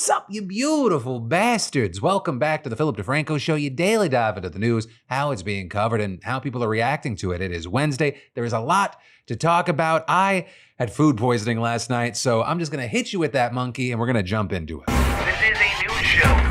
Sup, you beautiful bastards! Welcome back to the Philip DeFranco Show, your daily dive into the news, how it's being covered, and how people are reacting to it. It is Wednesday. There is a lot to talk about. I had food poisoning last night, so I'm just gonna hit you with that monkey, and we're gonna jump into it. This is a news show.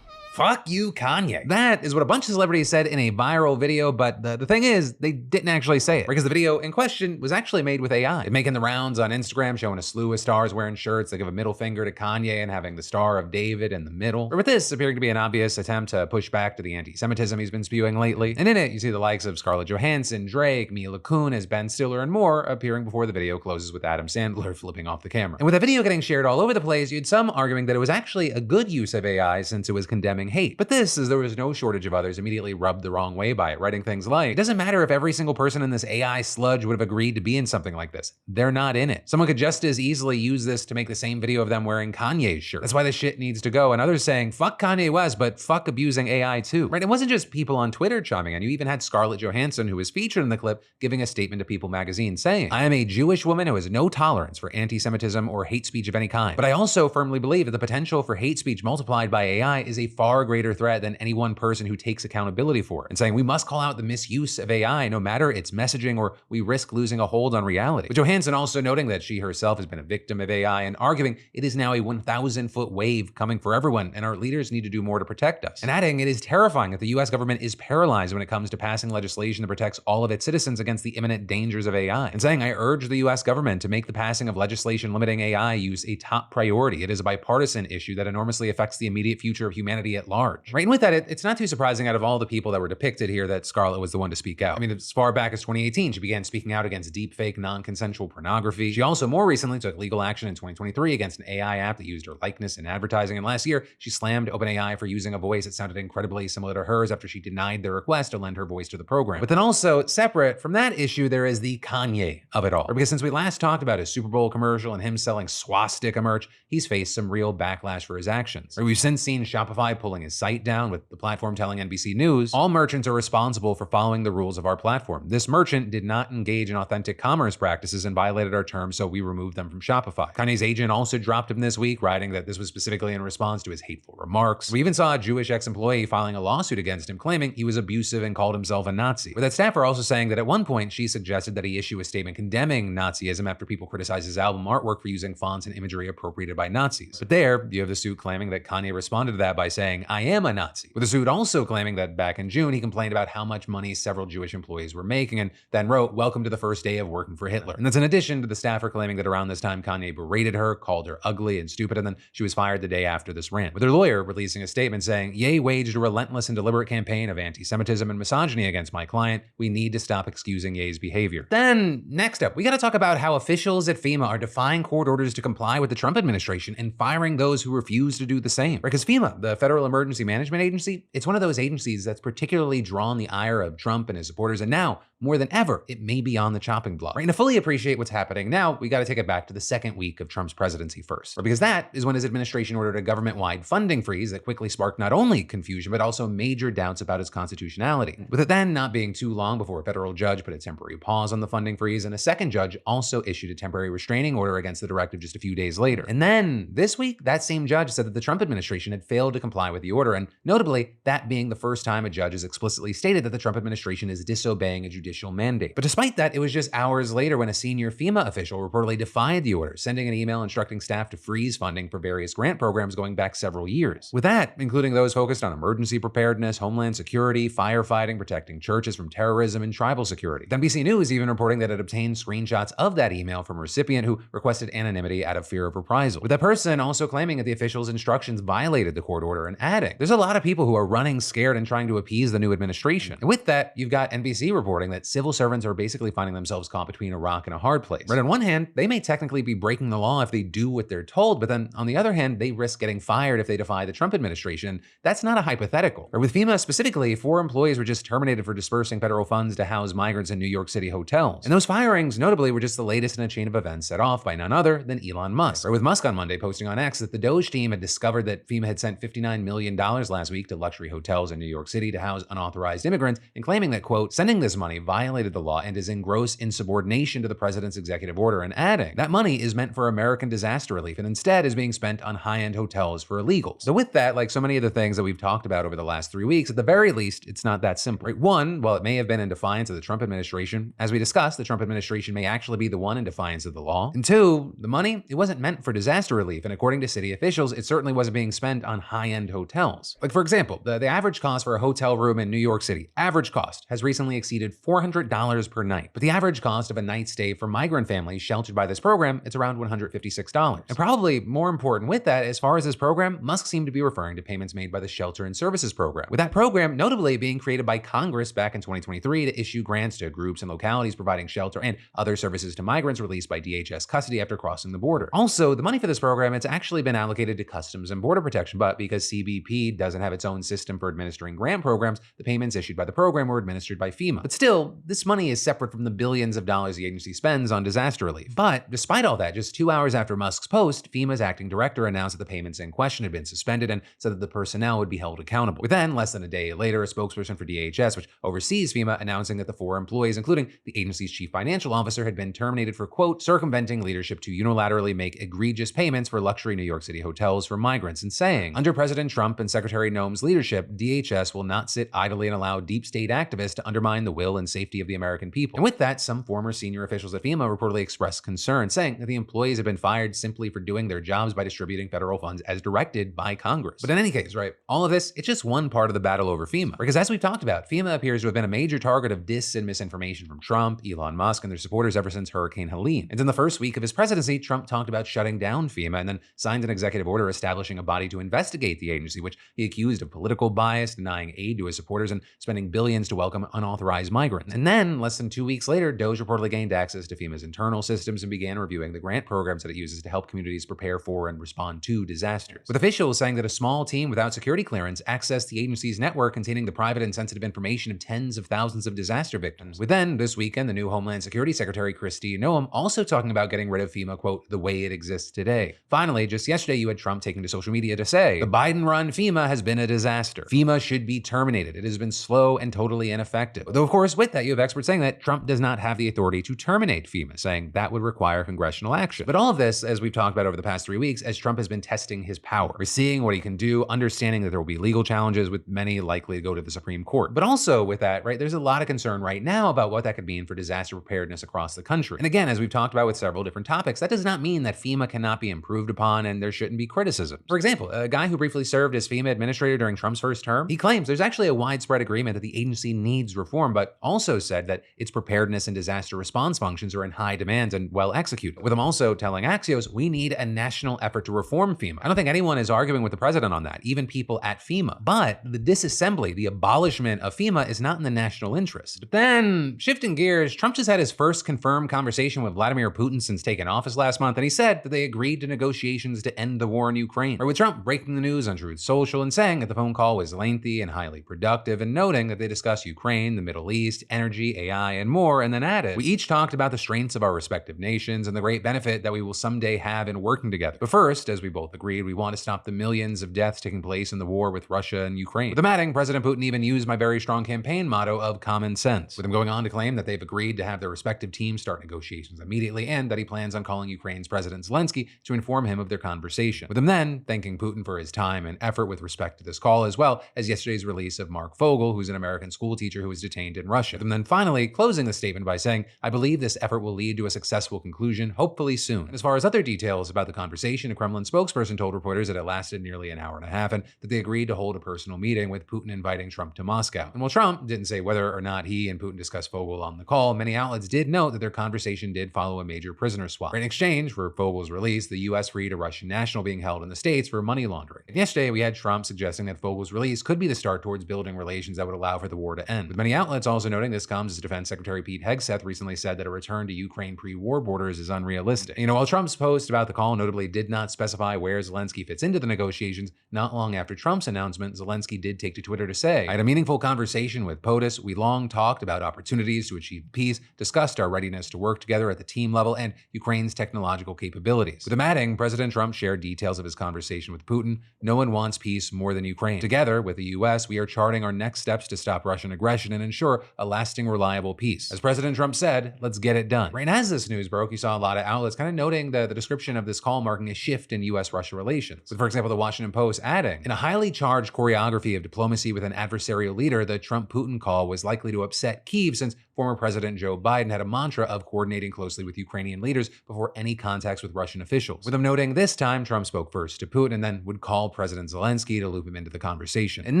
Fuck you, Kanye. That is what a bunch of celebrities said in a viral video, but the thing is, they didn't actually say it, because the video in question was actually made with AI. It making the rounds on Instagram, showing a slew of stars wearing shirts that give a middle finger to Kanye and having the Star of David in the middle. Or with this appearing to be an obvious attempt to push back to the anti-Semitism he's been spewing lately. And in it, you see the likes of Scarlett Johansson, Drake, Mila Kunis, Ben Stiller, and more appearing before the video closes with Adam Sandler flipping off the camera. And with the video getting shared all over the place, you had some arguing that it was actually a good use of AI since it was condemning hate. But this, as there was no shortage of others, immediately rubbed the wrong way by it, writing things like, it doesn't matter if every single person in this AI sludge would have agreed to be in something like this. They're not in it. Someone could just as easily use this to make the same video of them wearing Kanye's shirt. That's why this shit needs to go. And others saying, fuck Kanye West, but fuck abusing AI too. Right? It wasn't just people on Twitter chiming in. You even had Scarlett Johansson, who was featured in the clip, giving a statement to People magazine saying, I am a Jewish woman who has no tolerance for anti-Semitism or hate speech of any kind. But I also firmly believe that the potential for hate speech multiplied by AI is a far greater threat than any one person who takes accountability for it, and saying we must call out the misuse of AI no matter its messaging or we risk losing a hold on reality. With Johansson also noting that she herself has been a victim of AI and arguing it is now a 1,000-foot wave coming for everyone and our leaders need to do more to protect us. And adding it is terrifying that the US government is paralyzed when it comes to passing legislation that protects all of its citizens against the imminent dangers of AI. And saying I urge the US government to make the passing of legislation limiting AI use a top priority. It is a bipartisan issue that enormously affects the immediate future of humanity at large. Right? And with that, it's not too surprising out of all the people that were depicted here that Scarlett was the one to speak out. I mean, as far back as 2018, she began speaking out against deepfake, non-consensual pornography. She also more recently took legal action in 2023 against an AI app that used her likeness in advertising. And last year, she slammed OpenAI for using a voice that sounded incredibly similar to hers after she denied their request to lend her voice to the program. But then also, separate from that issue, there is the Kanye of it all. Because since we last talked about his Super Bowl commercial and him selling swastika merch, he's faced some real backlash for his actions. We've since seen Shopify pulling his site down, with the platform telling NBC News, all merchants are responsible for following the rules of our platform. This merchant did not engage in authentic commerce practices and violated our terms, so we removed them from Shopify. Kanye's agent also dropped him this week, writing that this was specifically in response to his hateful remarks. We even saw a Jewish ex-employee filing a lawsuit against him, claiming he was abusive and called himself a Nazi. With that staffer also saying that at one point she suggested that he issue a statement condemning Nazism after people criticized his album artwork for using fonts and imagery appropriated by Nazis. But there, you have the suit claiming that Kanye responded to that by saying, I am a Nazi. With the suit also claiming that back in June, he complained about how much money several Jewish employees were making and then wrote, welcome to the first day of working for Hitler. And that's in addition to the staffer claiming that around this time, Kanye berated her, called her ugly and stupid, and then she was fired the day after this rant. With her lawyer releasing a statement saying, Ye waged a relentless and deliberate campaign of anti-Semitism and misogyny against my client. We need to stop excusing Ye's behavior. Then, next up, we gotta talk about how officials at FEMA are defying court orders to comply with the Trump administration and firing those who refuse to do the same. Because FEMA, the Federal Emergency Management Agency, it's one of those agencies that's particularly drawn the ire of Trump and his supporters, and now, more than ever, it may be on the chopping block. Right? And to fully appreciate what's happening now, we gotta take it back to the second week of Trump's presidency first. Because that is when his administration ordered a government-wide funding freeze that quickly sparked not only confusion, but also major doubts about its constitutionality. With it then not being too long before a federal judge put a temporary pause on the funding freeze, and a second judge also issued a temporary restraining order against the directive just a few days later. And then, this week, that same judge said that the Trump administration had failed to comply with the order, and notably, that being the first time a judge has explicitly stated that the Trump administration is disobeying a judicial mandate. But despite that, it was just hours later when a senior FEMA official reportedly defied the order, sending an email instructing staff to freeze funding for various grant programs going back several years. With that, including those focused on emergency preparedness, homeland security, firefighting, protecting churches from terrorism, and tribal security. NBC News even reporting that it obtained screenshots of that email from a recipient who requested anonymity out of fear of reprisal. With that person also claiming that the official's instructions violated the court order and adding, there's a lot of people who are running scared and trying to appease the new administration. And with that, you've got NBC reporting that civil servants are basically finding themselves caught between a rock and a hard place. Right, on one hand, they may technically be breaking the law if they do what they're told, but then on the other hand, they risk getting fired if they defy the Trump administration. That's not a hypothetical. Or with FEMA specifically, 4 employees were just terminated for dispersing federal funds to house migrants in New York City hotels. And those firings, notably, were just the latest in a chain of events set off by none other than Elon Musk. Or with Musk on Monday posting on X that the Doge team had discovered that FEMA had sent $59 million last week to luxury hotels in New York City to house unauthorized immigrants, and claiming that, quote, sending this money violated the law and is in gross insubordination to the president's executive order, and adding that money is meant for American disaster relief and instead is being spent on high-end hotels for illegals. So with that, like so many of the things that we've talked about over the last 3 weeks, at the very least, it's not that simple. Right? One, while it may have been in defiance of the Trump administration, as we discussed, the Trump administration may actually be the one in defiance of the law. And two, the money, it wasn't meant for disaster relief, and according to city officials, it certainly wasn't being spent on high-end hotels. Like for example, the average cost for a hotel room in New York City, average cost, has recently exceeded $400 per night. But the average cost of a night stay for migrant families sheltered by this program, it's around $156. And probably more important with that, as far as this program, Musk seemed to be referring to payments made by the Shelter and Services Program, with that program notably being created by Congress back in 2023 to issue grants to groups and localities providing shelter and other services to migrants released by DHS custody after crossing the border. Also, the money for this program, it's actually been allocated to Customs and Border Protection, but because CBP doesn't have its own system for administering grant programs, the payments issued by the program were administered by FEMA. But still, this money is separate from the billions of dollars the agency spends on disaster relief. But despite all that, just 2 hours after Musk's post, FEMA's acting director announced that the payments in question had been suspended and said that the personnel would be held accountable. With then, less than a day later, a spokesperson for DHS, which oversees FEMA, announcing that the 4 employees, including the agency's chief financial officer, had been terminated for, quote, circumventing leadership to unilaterally make egregious payments for luxury New York City hotels for migrants, and saying, under President Trump and Secretary Noem's leadership, DHS will not sit idly and allow deep state activists to undermine the will and safety of the American people. And with that, some former senior officials at FEMA reportedly expressed concern, saying that the employees had been fired simply for doing their jobs by distributing federal funds as directed by Congress. But in any case, right, all of this, it's just one part of the battle over FEMA. Because as we've talked about, FEMA appears to have been a major target of dis and misinformation from Trump, Elon Musk, and their supporters ever since Hurricane Helene. And in the first week of his presidency, Trump talked about shutting down FEMA and then signed an executive order establishing a body to investigate the agency, which he accused of political bias, denying aid to his supporters, and spending billions to welcome unauthorized migrants. And then, less than 2 weeks later, DOJ reportedly gained access to FEMA's internal systems and began reviewing the grant programs that it uses to help communities prepare for and respond to disasters. With officials saying that a small team without security clearance accessed the agency's network containing the private and sensitive information of tens of thousands of disaster victims. With then, this weekend, the new Homeland Security Secretary Kristi Noem also talking about getting rid of FEMA, quote, the way it exists today. Finally, just yesterday, you had Trump taking to social media to say, the Biden-run FEMA has been a disaster. FEMA should be terminated. It has been slow and totally ineffective. Though, of course, with that, you have experts saying that Trump does not have the authority to terminate FEMA, saying that would require congressional action. But all of this, as we've talked about over the past 3 weeks, as Trump has been testing his power. We're seeing what he can do, understanding that there will be legal challenges, with many likely to go to the Supreme Court. But also with that, right, there's a lot of concern right now about what that could mean for disaster preparedness across the country. And again, as we've talked about with several different topics, that does not mean that FEMA cannot be improved upon and there shouldn't be criticism. For example, a guy who briefly served as FEMA administrator during Trump's first term, he claims there's actually a widespread agreement that the agency needs reform, but also said that its preparedness and disaster response functions are in high demand and well executed. With him also telling Axios, we need a national effort to reform FEMA. I don't think anyone is arguing with the president on that, even people at FEMA. But the disassembly, the abolishment of FEMA is not in the national interest. But then, shifting gears, Trump just had his first confirmed conversation with Vladimir Putin since taking office last month, and he said that they agreed to negotiations to end the war in Ukraine. Or with Trump breaking the news on Truth Social and saying that the phone call was lengthy and highly productive, and noting that they discussed Ukraine, the Middle East, energy, AI, and more, and then added, we each talked about the strengths of our respective nations and the great benefit that we will someday have in working together. But first, as we both agreed, we want to stop the millions of deaths taking place in the war with Russia and Ukraine. With them adding, President Putin even used my very strong campaign motto of common sense, with him going on to claim that they've agreed to have their respective teams start negotiations immediately and that he plans on calling Ukraine's President Zelensky to inform him of their conversation. With him then thanking Putin for his time and effort with respect to this call, as well as yesterday's release of Mark Fogel, who's an American school teacher who was detained in Russia. With him then finally closing the statement by saying, I believe this effort will lead to a successful conclusion, hopefully soon. And as far as other details about the conversation, a Kremlin spokesperson told reporters that it lasted nearly an hour and a half and that they agreed to hold a personal meeting with Putin inviting Trump to Moscow. And while Trump didn't say whether or not he and Putin discussed Fogel on the call, many outlets did note that their conversation did follow a major prisoner swap. In exchange for Fogel's release, the U.S. freed a Russian national being held in the States for money laundering. And yesterday, we had Trump suggesting that Fogel's release could be the start towards building relations that would allow for the war to end. With many outlets also noting this comes as Defense Secretary Pete Hegseth recently said that a return to Ukraine pre-war borders is unrealistic. While Trump's post about the call notably did not specify where Zelensky fits into the negotiations, not long after Trump's announcement, Zelensky did take to Twitter to say, I had a meaningful conversation with POTUS. We long talked about opportunities to achieve peace, discussed our readiness to work together at the team level, and Ukraine's technological capabilities. With him adding, President Trump shared details of his conversation with Putin. No one wants peace more than Ukraine. Together with the U.S., we are charting our next steps to stop Russian aggression and ensure a lasting, reliable peace. As President Trump said, let's get it done. Right, and as this news broke, you saw a lot of outlets kind of noting the description of this call marking a shift in US-Russia relations. With, for example, the Washington Post adding, in a highly charged choreography of diplomacy with an adversarial leader, the Trump-Putin call was likely to upset Kyiv since former President Joe Biden had a mantra of coordinating closely with Ukrainian leaders before any contacts with Russian officials. With him noting this time, Trump spoke first to Putin and then would call President Zelensky to loop him into the conversation. And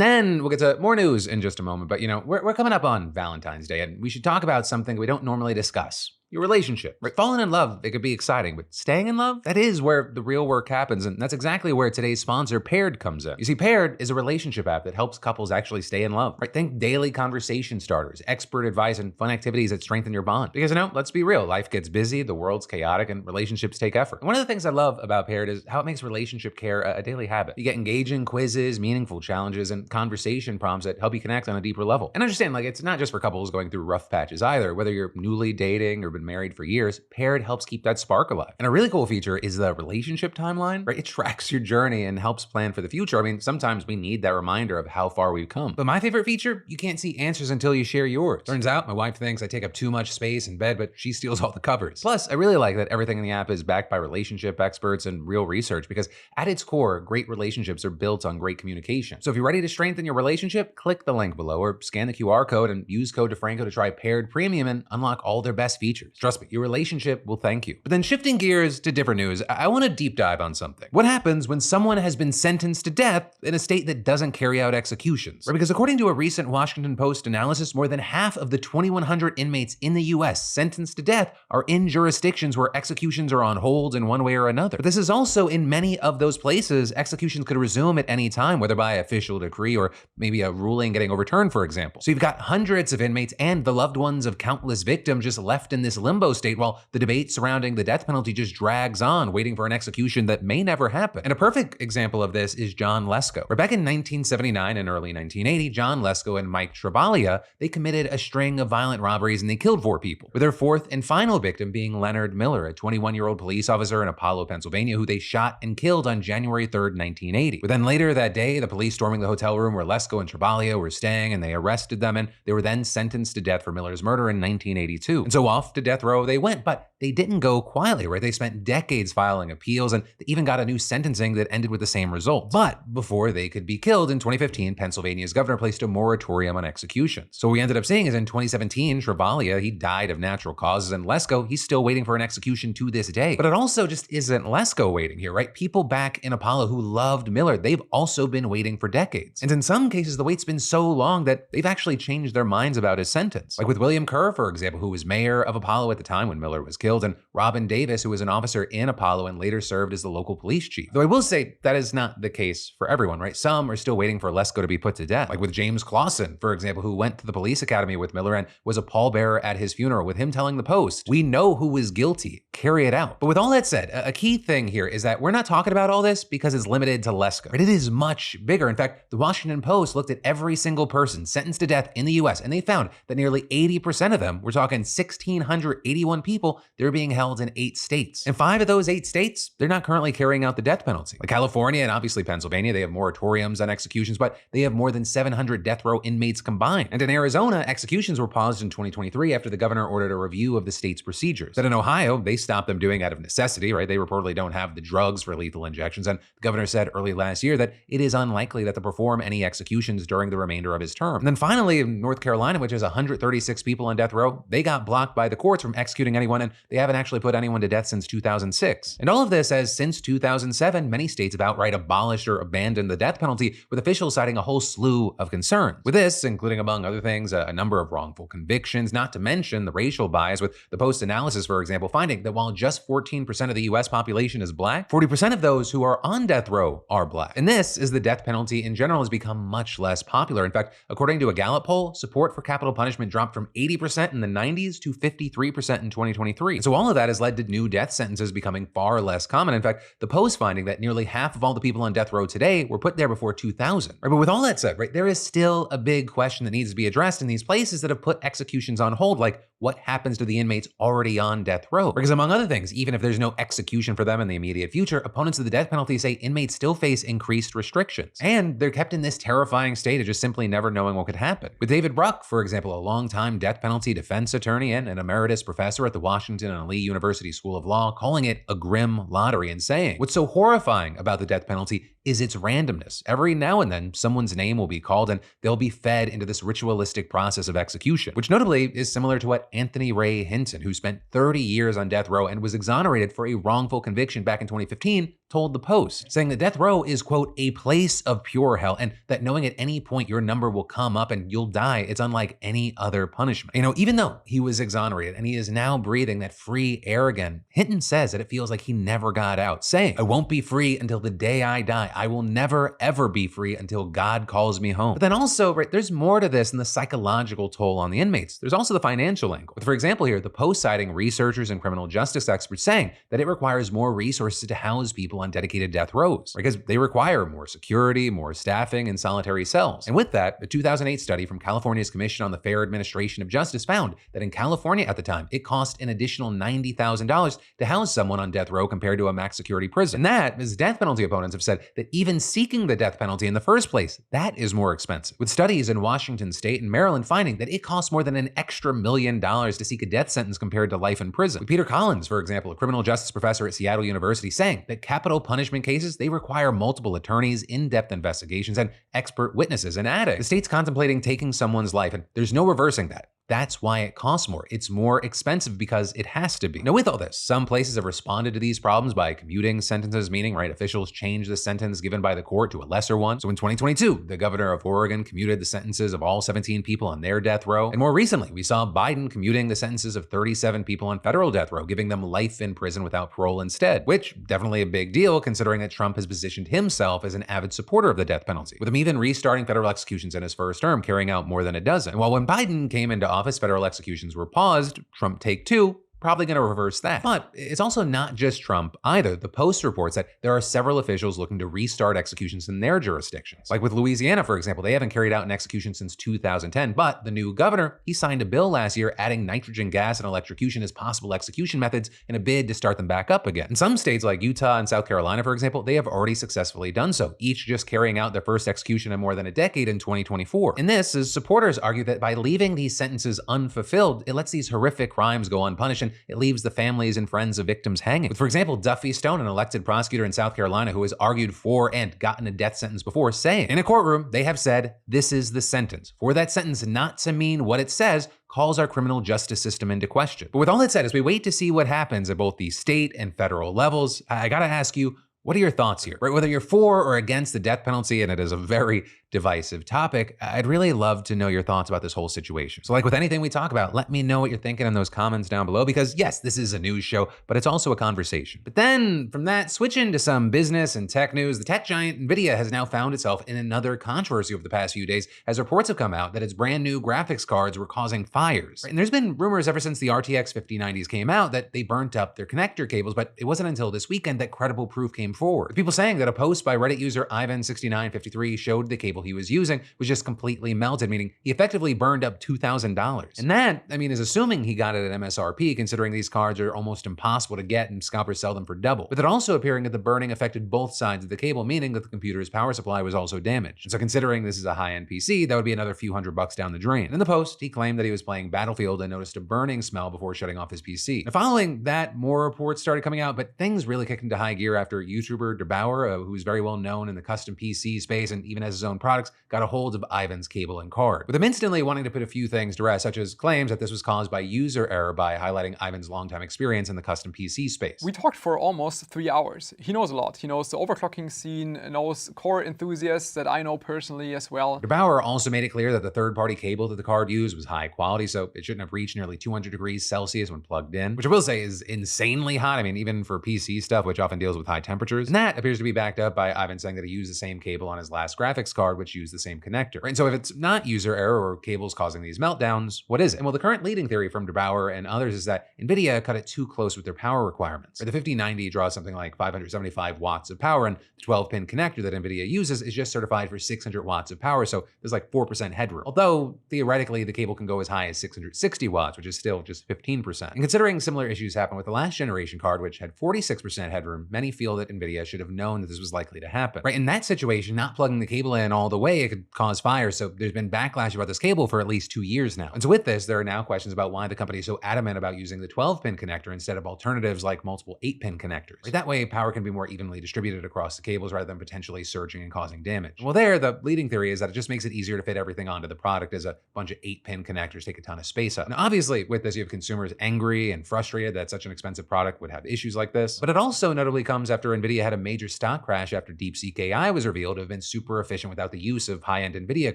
then we'll get to more news in just a moment, but we're coming up on Valentine's Day and we should talk about something we don't normally discuss. Your relationship. Right? Falling in love, it could be exciting, but staying in love, that is where the real work happens, and that's exactly where today's sponsor, Paired, comes in. You see, Paired is a relationship app that helps couples actually stay in love. Right? Think daily conversation starters, expert advice, and fun activities that strengthen your bond. Because let's be real, life gets busy, the world's chaotic, and relationships take effort. And one of the things I love about Paired is how it makes relationship care a daily habit. You get engaging quizzes, meaningful challenges, and conversation prompts that help you connect on a deeper level. And understand, it's not just for couples going through rough patches either. Whether you're newly dating or been married for years, Paired helps keep that spark alive. And a really cool feature is the relationship timeline, right? It tracks your journey and helps plan for the future. I mean, sometimes we need that reminder of how far we've come. But my favorite feature, you can't see answers until you share yours. Turns out my wife thinks I take up too much space in bed, but she steals all the covers. Plus, I really like that everything in the app is backed by relationship experts and real research because at its core, great relationships are built on great communication. So if you're ready to strengthen your relationship, click the link below or scan the QR code and use code DeFranco to try Paired Premium and unlock all their best features. Trust me, your relationship will thank you. But then shifting gears to different news, I want to deep dive on something. What happens when someone has been sentenced to death in a state that doesn't carry out executions? Right? Because according to a recent Washington Post analysis, more than half of the 2,100 inmates in the US sentenced to death are in jurisdictions where executions are on hold in one way or another. But this is also in many of those places, executions could resume at any time, whether by official decree or maybe a ruling getting overturned, for example. So you've got hundreds of inmates and the loved ones of countless victims just left in this limbo state while the debate surrounding the death penalty just drags on, waiting for an execution that may never happen. And a perfect example of this is John Lesko. Back in 1979 and early 1980, John Lesko and Mike Travaglia, they committed a string of violent robberies and they killed 4 people, with their 4th and final victim being Leonard Miller, a 21-year-old police officer in Apollo, Pennsylvania, who they shot and killed on January 3rd, 1980. But then later that day, the police storming the hotel room where Lesko and Travaglia were staying and they arrested them, and they were then sentenced to death for Miller's murder in 1982. And so off to death row they went, but they didn't go quietly, right? They spent decades filing appeals and they even got a new sentencing that ended with the same result. But before they could be killed in 2015, Pennsylvania's governor placed a moratorium on executions. So what we ended up seeing is in 2017, Travaglia, he died of natural causes, and Lesko, he's still waiting for an execution to this day. But it also just isn't Lesko waiting here, right? People back in Apollo who loved Miller, they've also been waiting for decades. And in some cases, the wait's been so long that they've actually changed their minds about his sentence. Like with William Kerr, for example, who was mayor of Apollo at the time when Miller was killed, and Robin Davis, who was an officer in Apollo and later served as the local police chief. Though I will say that is not the case for everyone, right? Some are still waiting for Lesko to be put to death. Like with James Clausen, for example, who went to the police academy with Miller and was a pallbearer at his funeral, with him telling the Post, "We know who is guilty, carry it out." But with all that said, a key thing here is that we're not talking about all this because it's limited to Lesko. Right? It is much bigger. In fact, the Washington Post looked at every single person sentenced to death in the US, and they found that nearly 80% of them, we're talking 1,681 people, they're being held in 8 states. And 5 of those 8 states, they're not currently carrying out the death penalty. Like California and obviously Pennsylvania, they have moratoriums on executions, but they have more than 700 death row inmates combined. And in Arizona, executions were paused in 2023 after the governor ordered a review of the state's procedures. But in Ohio, they stopped them doing out of necessity, right? They reportedly don't have the drugs for lethal injections. And the governor said early last year that it is unlikely that they'll perform any executions during the remainder of his term. And then finally, in North Carolina, which has 136 people on death row, they got blocked by the courts from executing anyone, and they haven't actually put anyone to death since 2006. And all of this as since 2007, many states have outright abolished or abandoned the death penalty, with officials citing a whole slew of concerns. With this, including among other things, a number of wrongful convictions, not to mention the racial bias, with the Post analysis, for example, finding that while just 14% of the US population is black, 40% of those who are on death row are black. And this is the death penalty in general has become much less popular. In fact, according to a Gallup poll, support for capital punishment dropped from 80% in the 90s to 53% in 2023. And so all of that has led to new death sentences becoming far less common. In fact, the Post finding that nearly half of all the people on death row today were put there before 2000. Right? But with all that said, right, there is still a big question that needs to be addressed in these places that have put executions on hold. Like, what happens to the inmates already on death row. Because among other things, even if there's no execution for them in the immediate future, opponents of the death penalty say inmates still face increased restrictions. And they're kept in this terrifying state of just simply never knowing what could happen. With David Bruck, for example, a longtime death penalty defense attorney and an emeritus professor at the Washington and Lee University School of Law, calling it a grim lottery and saying, what's so horrifying about the death penalty is its randomness. Every now and then, someone's name will be called and they'll be fed into this ritualistic process of execution, which notably is similar to what Anthony Ray Hinton, who spent 30 years on death row and was exonerated for a wrongful conviction back in 2015, told the Post, saying that death row is, quote, a place of pure hell, and that knowing at any point your number will come up and you'll die, it's unlike any other punishment. Even though he was exonerated and he is now breathing that free air again, Hinton says that it feels like he never got out, saying, I won't be free until the day I die. I will never, ever be free until God calls me home. But then also, there's more to this than the psychological toll on the inmates. There's also the financial angle. With, for example, here, the Post citing researchers and criminal justice experts saying that it requires more resources to house people on dedicated death rows, because they require more security, more staffing, and solitary cells. And with that, a 2008 study from California's Commission on the Fair Administration of Justice found that in California at the time, it cost an additional $90,000 to house someone on death row compared to a max security prison. And that, as death penalty opponents have said, that even seeking the death penalty in the first place, that is more expensive. With studies in Washington State and Maryland finding that it costs more than an extra $1 million to seek a death sentence compared to life in prison. With Peter Collins, for example, a criminal justice professor at Seattle University, saying that capital punishment cases, they require multiple attorneys, in-depth investigations, and expert witnesses. And adding, the state's contemplating taking someone's life, and there's no reversing that. That's why it costs more. It's more expensive because it has to be. Now, with all this, some places have responded to these problems by commuting sentences, meaning, officials change the sentence given by the court to a lesser one. So in 2022, the governor of Oregon commuted the sentences of all 17 people on their death row. And more recently, we saw Biden commuting the sentences of 37 people on federal death row, giving them life in prison without parole instead, which definitely a big deal considering that Trump has positioned himself as an avid supporter of the death penalty, with him even restarting federal executions in his first term, carrying out more than a dozen. And while when Biden came into office, federal executions were paused, Trump take two, probably going to reverse that. But it's also not just Trump either. The Post reports that there are several officials looking to restart executions in their jurisdictions. Like with Louisiana, for example, they haven't carried out an execution since 2010, but the new governor, he signed a bill last year adding nitrogen gas and electrocution as possible execution methods in a bid to start them back up again. In some states like Utah and South Carolina, for example, they have already successfully done so, each just carrying out their first execution in more than a decade in 2024. And this, as supporters argue that by leaving these sentences unfulfilled, it lets these horrific crimes go unpunished, and it leaves the families and friends of victims hanging. With, for example, Duffy Stone, an elected prosecutor in South Carolina who has argued for and gotten a death sentence before, saying, in a courtroom, they have said, this is the sentence. For that sentence not to mean what it says, calls our criminal justice system into question. But with all that said, as we wait to see what happens at both the state and federal levels, I gotta ask you, what are your thoughts here? Whether you're for or against the death penalty, and it is a very divisive topic, I'd really love to know your thoughts about this whole situation. So like with anything we talk about, let me know what you're thinking in those comments down below, because yes, this is a news show, but it's also a conversation. But then from that, switch into some business and tech news. The tech giant NVIDIA has now found itself in another controversy over the past few days, as reports have come out that its brand new graphics cards were causing fires. And there's been rumors ever since the RTX 5090s came out that they burnt up their connector cables, but it wasn't until this weekend that credible proof came forward. With people saying that a post by Reddit user Ivan6953 showed the cable he was using was just completely melted, meaning he effectively burned up $2,000. And that, is assuming he got it at MSRP, considering these cards are almost impossible to get and scalpers sell them for double. With it also appearing that the burning affected both sides of the cable, meaning that the computer's power supply was also damaged. And so considering this is a high-end PC, that would be another few $100 down the drain. In the post, he claimed that he was playing Battlefield and noticed a burning smell before shutting off his PC. Now, following that, more reports started coming out, but things really kicked into high gear after YouTuber DeBauer, who's very well known in the custom PC space and even has his own products, got a hold of Ivan's cable and card, with him instantly wanting to put a few things to rest, such as claims that this was caused by user error by highlighting Ivan's longtime experience in the custom PC space. We talked for almost 3 hours. He knows a lot. He knows the overclocking scene, knows core enthusiasts that I know personally as well. DeBauer also made it clear that the third-party cable that the card used was high quality, so it shouldn't have reached nearly 200 degrees Celsius when plugged in, which I will say is insanely hot. Even for PC stuff, which often deals with high temperatures, temperatures. And that appears to be backed up by Ivan saying that he used the same cable on his last graphics card, which used the same connector. Right? And so if it's not user error or cables causing these meltdowns, what is it? And well, the current leading theory from DeBauer and others is that NVIDIA cut it too close with their power requirements. Right? The 5090 draws something like 575 watts of power, and the 12-pin connector that NVIDIA uses is just certified for 600 watts of power, so there's like 4% headroom. Although, theoretically, the cable can go as high as 660 watts, which is still just 15%. And considering similar issues happened with the last generation card, which had 46% headroom, many feel that NVIDIA should have known that this was likely to happen. Right? In that situation, not plugging the cable in all the way, it could cause fire, so there's been backlash about this cable for at least 2 years now. And so with this, there are now questions about why the company is so adamant about using the 12-pin connector instead of alternatives like multiple 8-pin connectors. Right? That way, power can be more evenly distributed across the cables rather than potentially surging and causing damage. Well, there, the leading theory is that it just makes it easier to fit everything onto the product as a bunch of 8-pin connectors take a ton of space up. Now, obviously, with this, you have consumers angry and frustrated that such an expensive product would have issues like this. But it also notably comes after NVIDIA had a major stock crash after DeepSeek AI was revealed to have been super efficient without the use of high-end NVIDIA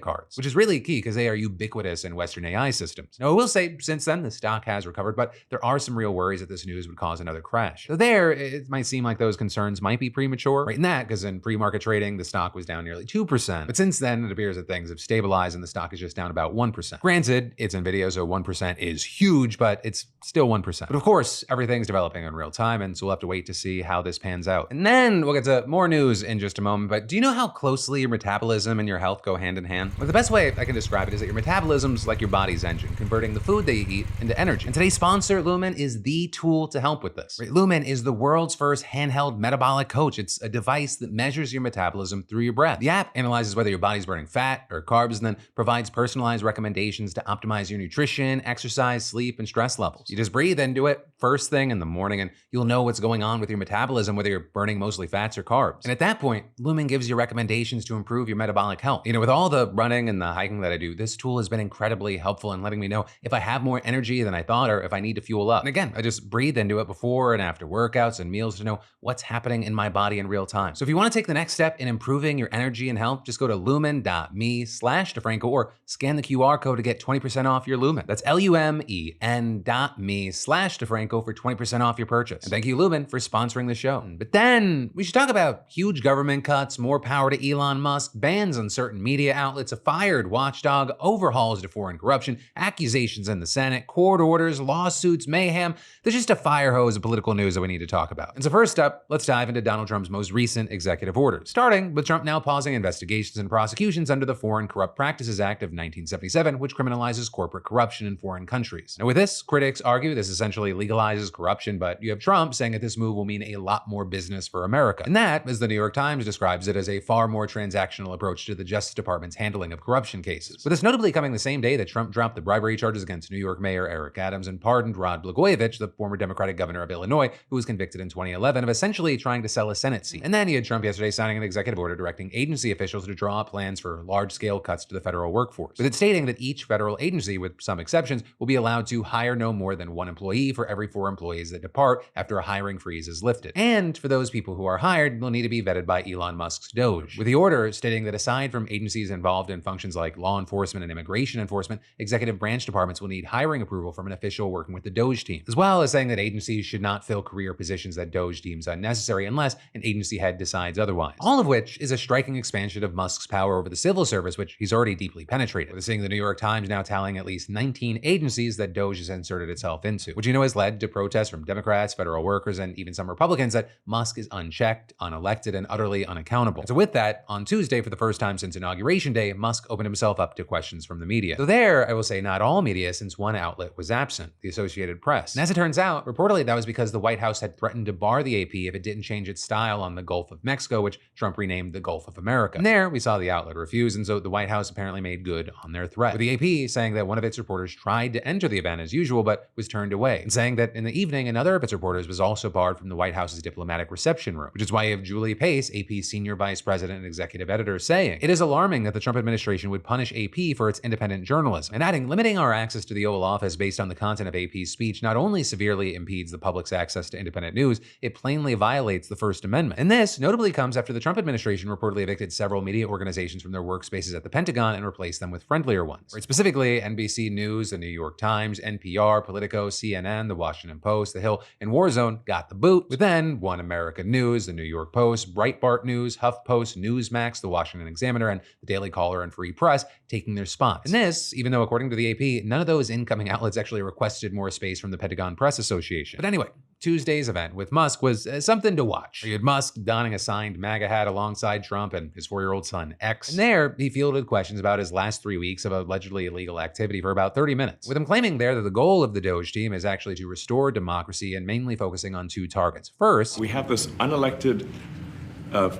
cards, which is really key because they are ubiquitous in Western AI systems. Now, I will say, since then, the stock has recovered, but there are some real worries that this news would cause another crash. So there, it might seem like those concerns might be premature. Right in that, because in pre-market trading, the stock was down nearly 2%. But since then, it appears that things have stabilized and the stock is just down about 1%. Granted, it's NVIDIA, so 1% is huge, but it's still 1%. But of course, everything's developing in real time, and so we'll have to wait to see how this pans out. And then we'll get to more news in just a moment, but do you know how closely your metabolism and your health go hand in hand? Well, the best way I can describe it is that your metabolism's like your body's engine, converting the food that you eat into energy. And today's sponsor, Lumen, is the tool to help with this. Right? Lumen is the world's first handheld metabolic coach. It's a device that measures your metabolism through your breath. The app analyzes whether your body's burning fat or carbs and then provides personalized recommendations to optimize your nutrition, exercise, sleep, and stress levels. You just breathe into it first thing in the morning and you'll know what's going on with your metabolism, whether you're burning mostly fats or carbs. And at that point, Lumen gives you recommendations to improve your metabolic health. You know, with all the running and the hiking that I do, this tool has been incredibly helpful in letting me know if I have more energy than I thought or if I need to fuel up. And again, I just breathe into it before and after workouts and meals to know what's happening in my body in real time. So if you want to take the next step in improving your energy and health, just go to lumen.me/DeFranco or scan the QR code to get 20% off your Lumen. That's lumen.me/DeFranco for 20% off your purchase. And thank you, Lumen, for sponsoring the show. But then we should talk about huge government cuts, more power to Elon Musk, bans on certain media outlets, a fired watchdog, overhauls to foreign corruption, accusations in the Senate, court orders, lawsuits, mayhem. There's just a fire hose of political news that we need to talk about. And so first up, let's dive into Donald Trump's most recent executive orders, starting with Trump now pausing investigations and prosecutions under the Foreign Corrupt Practices Act of 1977, which criminalizes corporate corruption in foreign countries. Now with this, critics argue this essentially legalizes corruption, but you have Trump saying that this move will mean a lot more business for America. And that, as the New York Times describes it, as a far more transactional approach to the Justice Department's handling of corruption cases. With this notably coming the same day that Trump dropped the bribery charges against New York Mayor Eric Adams and pardoned Rod Blagojevich, the former Democratic governor of Illinois, who was convicted in 2011 of essentially trying to sell a Senate seat. And then you had Trump yesterday signing an executive order directing agency officials to draw up plans for large-scale cuts to the federal workforce, with it stating that each federal agency, with some exceptions, will be allowed to hire no more than one employee for every 4 employees that depart after a hiring freeze is lifted. And for those people who are hired, they'll need to be vetted by Elon Musk's Doge, with the order stating that aside from agencies involved in functions like law enforcement and immigration enforcement, executive branch departments will need hiring approval from an official working with the Doge team, as well as saying that agencies should not fill career positions that Doge deems unnecessary unless an agency head decides otherwise. All of which is a striking expansion of Musk's power over the civil service, which he's already deeply penetrated, with seeing the New York Times now tallying at least 19 agencies that Doge has inserted itself into, which you know has led to protests from Democrats, federal workers, and even some Republicans that Musk is unchecked, unelected, and utterly unaccountable. So with that, on Tuesday, for the first time since Inauguration Day, Musk opened himself up to questions from the media. So there, I will say not all media, since one outlet was absent, the Associated Press. And as it turns out, reportedly that was because the White House had threatened to bar the AP if it didn't change its style on the Gulf of Mexico, which Trump renamed the Gulf of America. And there, we saw the outlet refuse, and so the White House apparently made good on their threat, with the AP saying that one of its reporters tried to enter the event as usual, but was turned away, and saying that in the evening, another of its reporters was also barred from the White House's diplomatic reception room, which is why you have Julie Pace, AP's senior vice president and executive editor, saying, "It is alarming that the Trump administration would punish AP for its independent journalism," and adding, "Limiting our access to the Oval Office based on the content of AP's speech not only severely impedes the public's access to independent news, it plainly violates the First Amendment." And this notably comes after the Trump administration reportedly evicted several media organizations from their workspaces at the Pentagon and replaced them with friendlier ones. Right, specifically, NBC News, the New York Times, NPR, Politico, CNN, The Washington Post, The Hill, and Warzone got the boot, with then One America American News, the New York Post, Breitbart News, HuffPost, Newsmax, the Washington Examiner, and the Daily Caller and Free Press taking their spots. And this, even though according to the AP, none of those incoming outlets actually requested more space from the Pentagon Press Association. But anyway, Tuesday's event with Musk was something to watch. You had Musk donning a signed MAGA hat alongside Trump and his 4-year-old son, X. And there, he fielded questions about his last 3 weeks of allegedly illegal activity for about 30 minutes, with him claiming there that the goal of the Doge team is actually to restore democracy and mainly focusing on 2 targets. First, we have this unelected,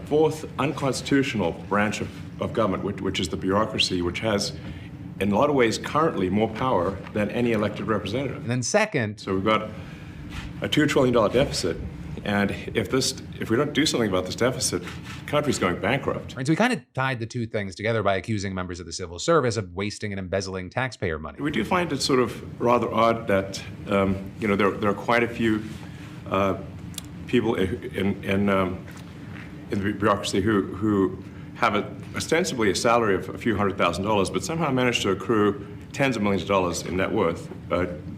fourth unconstitutional branch of government, which is the bureaucracy, which has, in a lot of ways, currently more power than any elected representative. And then second, so we've got a $2 trillion deficit. And if we don't do something about this deficit, the country's going bankrupt. Right, so he kind of tied the 2 things together by accusing members of the civil service of wasting and embezzling taxpayer money. We do find it sort of rather odd that there are quite a few people in the bureaucracy who have ostensibly a salary of a few $100,000, but somehow manage to accrue tens of millions of dollars in net worth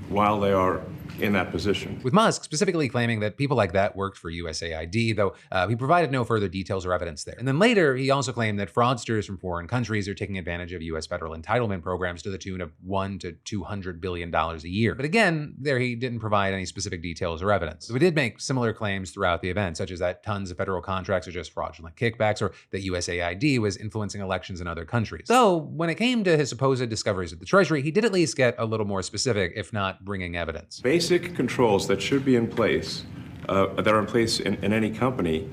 while they are in that position. With Musk specifically claiming that people like that worked for USAID, though he provided no further details or evidence there. And then later, he also claimed that fraudsters from foreign countries are taking advantage of US federal entitlement programs to the tune of $1 to $200 billion a year. But again, there he didn't provide any specific details or evidence. So he did make similar claims throughout the event, such as that tons of federal contracts are just fraudulent kickbacks, or that USAID was influencing elections in other countries. So when it came to his supposed discoveries at the Treasury, he did at least get a little more specific, if not bringing evidence. Basic controls that should be in place, that are in place in any company,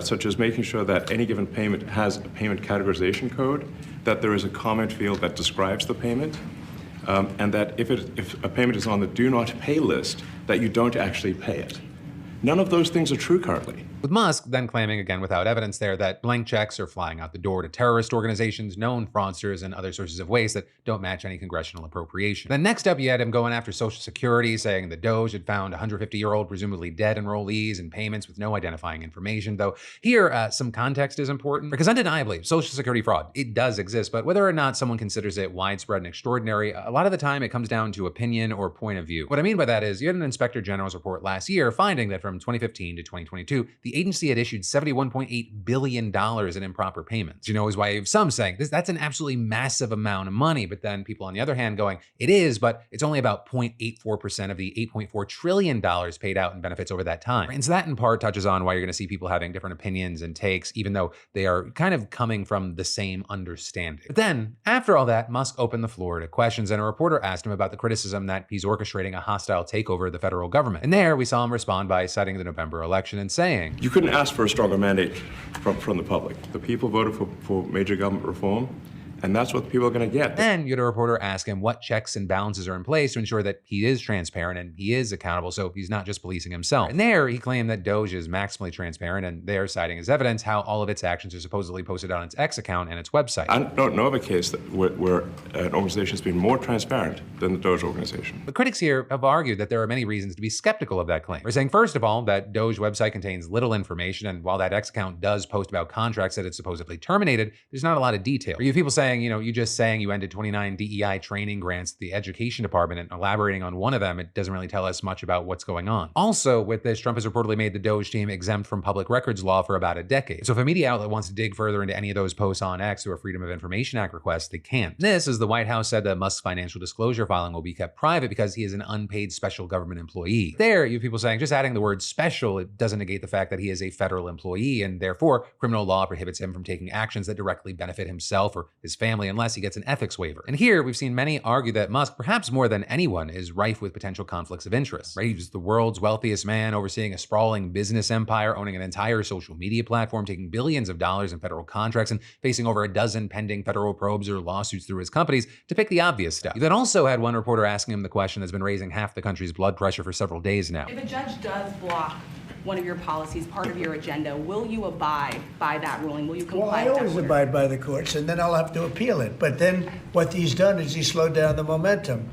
such as making sure that any given payment has a payment categorization code, that there is a comment field that describes the payment, and that if a payment is on the do not pay list, that you don't actually pay it. None of those things are true currently. With Musk then claiming, again without evidence there, that blank checks are flying out the door to terrorist organizations, known fraudsters, and other sources of waste that don't match any congressional appropriation. Then next up, you had him going after Social Security, saying the Doge had found 150-year-old presumably dead enrollees and payments with no identifying information, though here some context is important, because undeniably, Social Security fraud, it does exist, but whether or not someone considers it widespread and extraordinary, a lot of the time it comes down to opinion or point of view. What I mean by that is, you had an Inspector General's report last year finding that from 2015 to 2022, the agency had issued $71.8 billion in improper payments. You know, is why you have some saying that's an absolutely massive amount of money, but then people on the other hand going, it is, but it's only about 0.84% of the $8.4 trillion paid out in benefits over that time. And so that in part touches on why you're gonna see people having different opinions and takes, even though they are kind of coming from the same understanding. But then, after all that, Musk opened the floor to questions, and a reporter asked him about the criticism that he's orchestrating a hostile takeover of the federal government. And there, we saw him respond by citing the November election and saying, you couldn't ask for a stronger mandate from the public. The people voted for major government reform, and that's what people are going to get. Then you had a reporter ask him what checks and balances are in place to ensure that he is transparent and he is accountable, so he's not just policing himself. And there he claimed that Doge is maximally transparent, and they're citing as evidence how all of its actions are supposedly posted on its X account and its website. I don't know of a case where an organization has been more transparent than the Doge organization. But critics here have argued that there are many reasons to be skeptical of that claim. We're saying, first of all, that Doge website contains little information, and while that X account does post about contracts that it supposedly terminated, there's not a lot of detail. Or you have people saying, you just saying you ended 29 DEI training grants to the education department and elaborating on one of them, it doesn't really tell us much about what's going on. Also, with this, Trump has reportedly made the Doge team exempt from public records law for about a decade. So if a media outlet wants to dig further into any of those posts on X or a Freedom of Information Act request, they can't. This is the White House said that Musk's financial disclosure filing will be kept private because he is an unpaid special government employee. There, you have people saying just adding the word special, it doesn't negate the fact that he is a federal employee, and therefore criminal law prohibits him from taking actions that directly benefit himself or his family unless he gets an ethics waiver. And here we've seen many argue that Musk, perhaps more than anyone, is rife with potential conflicts of interest. Right? He's the world's wealthiest man, overseeing a sprawling business empire, owning an entire social media platform, taking billions of dollars in federal contracts, and facing over a dozen pending federal probes or lawsuits through his companies, to pick the obvious stuff. You then also had one reporter asking him the question that's been raising half the country's blood pressure for several days now. If a judge does block one of your policies, part of your agenda, will you abide by that ruling? Will you comply with that order? Well, I always abide by the courts, and then I'll have to appeal it. But then what he's done is he slowed down the momentum.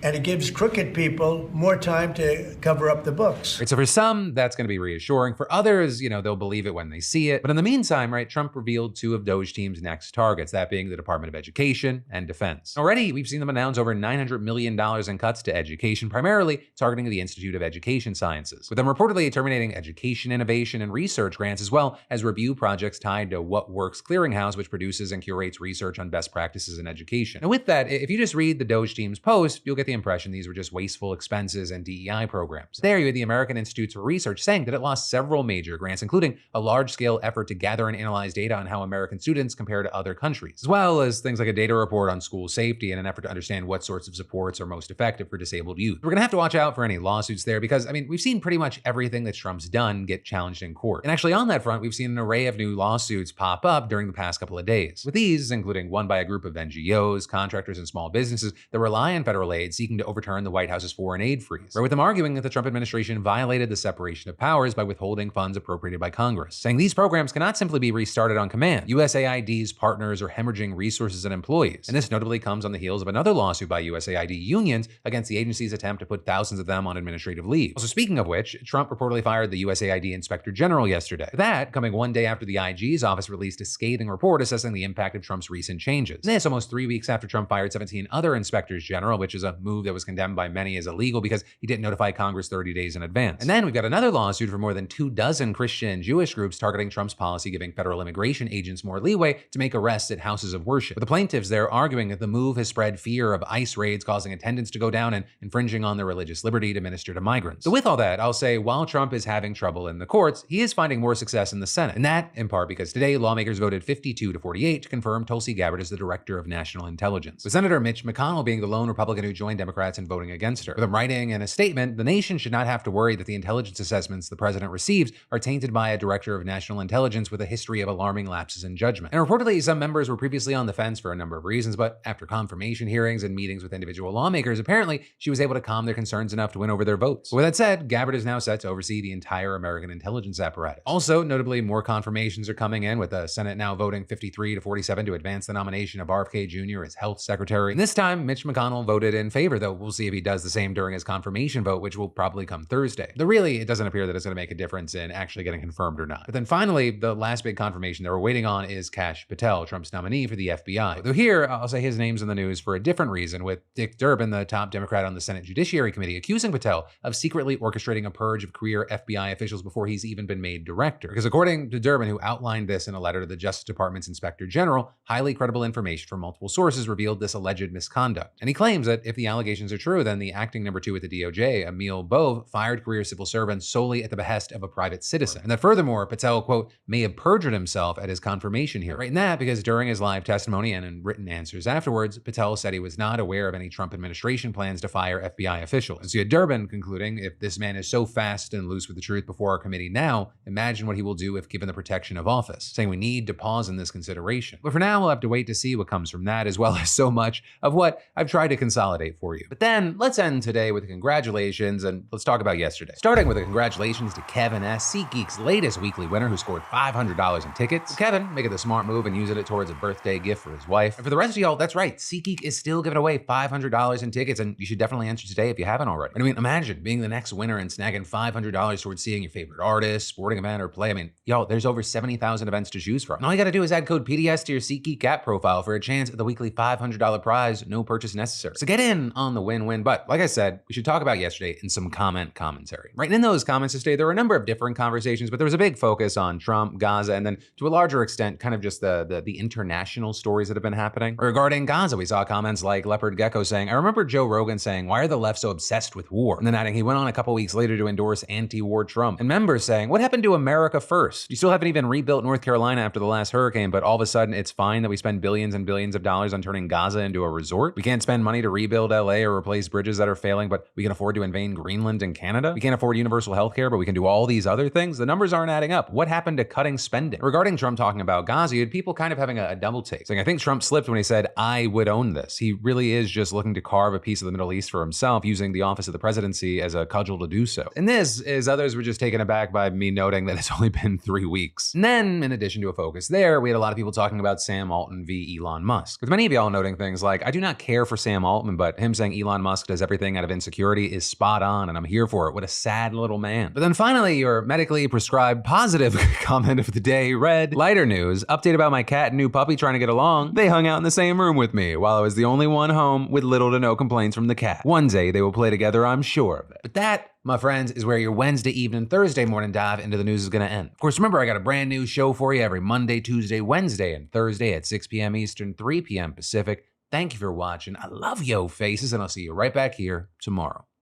and it gives crooked people more time to cover up the books. Right, so for some, that's going to be reassuring. For others, they'll believe it when they see it. But in the meantime, right, Trump revealed two of Doge team's next targets, that being the Department of Education and Defense. Already, we've seen them announce over $900 million in cuts to education, primarily targeting the Institute of Education Sciences, with them reportedly terminating education, innovation, and research grants, as well as review projects tied to What Works Clearinghouse, which produces and curates research on best practices in education. And with that, if you just read the Doge team's post, you'll get the impression these were just wasteful expenses and DEI programs. There, you had the American Institutes for Research saying that it lost several major grants, including a large-scale effort to gather and analyze data on how American students compare to other countries, as well as things like a data report on school safety in an effort to understand what sorts of supports are most effective for disabled youth. We're gonna have to watch out for any lawsuits there because, we've seen pretty much everything that Trump's done get challenged in court. And actually on that front, we've seen an array of new lawsuits pop up during the past couple of days, with these including one by a group of NGOs, contractors, and small businesses that rely on federal aid seeking to overturn the White House's foreign aid freeze, right, with them arguing that the Trump administration violated the separation of powers by withholding funds appropriated by Congress, saying these programs cannot simply be restarted on command. USAID's partners are hemorrhaging resources and employees, and this notably comes on the heels of another lawsuit by USAID unions against the agency's attempt to put thousands of them on administrative leave. Also, speaking of which, Trump reportedly fired the USAID Inspector General yesterday. That coming one day after the IG's office released a scathing report assessing the impact of Trump's recent changes. This almost 3 weeks after Trump fired 17 other inspectors general, which is a move that was condemned by many as illegal because he didn't notify Congress 30 days in advance. And then we've got another lawsuit for more than 24 Christian and Jewish groups targeting Trump's policy giving federal immigration agents more leeway to make arrests at houses of worship, with the plaintiffs there arguing that the move has spread fear of ICE raids causing attendance to go down and infringing on their religious liberty to minister to migrants. So with all that, I'll say while Trump is having trouble in the courts, he is finding more success in the Senate. And that, in part, because today lawmakers voted 52-48 to confirm Tulsi Gabbard as the Director of National Intelligence, with Senator Mitch McConnell being the lone Republican who joined Democrats in voting against her. With him writing in a statement, the nation should not have to worry that the intelligence assessments the president receives are tainted by a Director of National Intelligence with a history of alarming lapses in judgment. And reportedly, some members were previously on the fence for a number of reasons, but after confirmation hearings and meetings with individual lawmakers, apparently she was able to calm their concerns enough to win over their votes. But with that said, Gabbard is now set to oversee the entire American intelligence apparatus. Also, notably, more confirmations are coming in, with the Senate now voting 53-47 to advance the nomination of RFK Jr. as health secretary. And this time, Mitch McConnell voted in favor, though we'll see if he does the same during his confirmation vote, which will probably come Thursday. Though really, it doesn't appear that it's going to make a difference in actually getting confirmed or not. But then finally, the last big confirmation that we're waiting on is Kash Patel, Trump's nominee for the FBI. Though here, I'll say his name's in the news for a different reason, with Dick Durbin, the top Democrat on the Senate Judiciary Committee, accusing Patel of secretly orchestrating a purge of career FBI officials before he's even been made director. Because according to Durbin, who outlined this in a letter to the Justice Department's Inspector General, highly credible information from multiple sources revealed this alleged misconduct. And he claims that if the allegations are true, then the acting number 2 at the DOJ, Emil Bove, fired career civil servants solely at the behest of a private citizen. And that furthermore, Patel, quote, may have perjured himself at his confirmation hearing. Right in that, because during his live testimony and in written answers afterwards, Patel said he was not aware of any Trump administration plans to fire FBI officials. And so you had Durbin concluding, if this man is so fast and loose with the truth before our committee now, imagine what he will do if given the protection of office, saying we need to pause in this consideration. But for now, we'll have to wait to see what comes from that, as well as so much of what I've tried to consolidate for you. But then let's end today with a congratulations, and let's talk about yesterday. Starting with a congratulations to Kevin S., SeatGeek's latest weekly winner, who scored $500 in tickets. Kevin making the smart move and using it towards a birthday gift for his wife. And for the rest of y'all, that's right, SeatGeek is still giving away $500 in tickets, and you should definitely enter today if you haven't already. Imagine being the next winner and snagging $500 towards seeing your favorite artist, sporting event, or play. Y'all, there's over 70,000 events to choose from. And all you gotta do is add code PDS to your SeatGeek app profile for a chance at the weekly $500 prize, no purchase necessary. So get in on the win-win. But like I said, we should talk about yesterday in some commentary. Right, and in those comments yesterday, there were a number of different conversations, but there was a big focus on Trump, Gaza, and then to a larger extent, kind of just the international stories that have been happening. Regarding Gaza, we saw comments like Leopard Gecko saying, I remember Joe Rogan saying, why are the left so obsessed with war? And then adding, he went on a couple weeks later to endorse anti-war Trump. And members saying, what happened to America first? You still haven't even rebuilt North Carolina after the last hurricane, but all of a sudden it's fine that we spend billions and billions of dollars on turning Gaza into a resort? We can't spend money to rebuild LA or replace bridges that are failing, but we can afford to invade Greenland and Canada? We can't afford universal health care, but we can do all these other things? The numbers aren't adding up. What happened to cutting spending? Regarding Trump talking about Gaza, you had people kind of having a double take, saying, I think Trump slipped when he said, I would own this. He really is just looking to carve a piece of the Middle East for himself, using the office of the presidency as a cudgel to do so. And this is others were just taken aback by me noting that it's only been 3 weeks. And then, in addition to a focus there, we had a lot of people talking about Sam Altman v. Elon Musk, with many of y'all noting things like, I do not care for Sam Altman, but him saying Elon Musk does everything out of insecurity is spot on, and I'm here for it. What a sad little man. But then finally, your medically prescribed positive comment of the day read, lighter news, update about my cat and new puppy trying to get along. They hung out in the same room with me while I was the only one home with little to no complaints from the cat. One day they will play together, I'm sure of it. But that, my friends, is where your Wednesday evening, Thursday morning dive into the news is going to end. Of course, remember, I got a brand new show for you every Monday, Tuesday, Wednesday, and Thursday at 6 p.m. Eastern, 3 p.m. Pacific. Thank you for watching. I love yo faces, and I'll see you right back here tomorrow.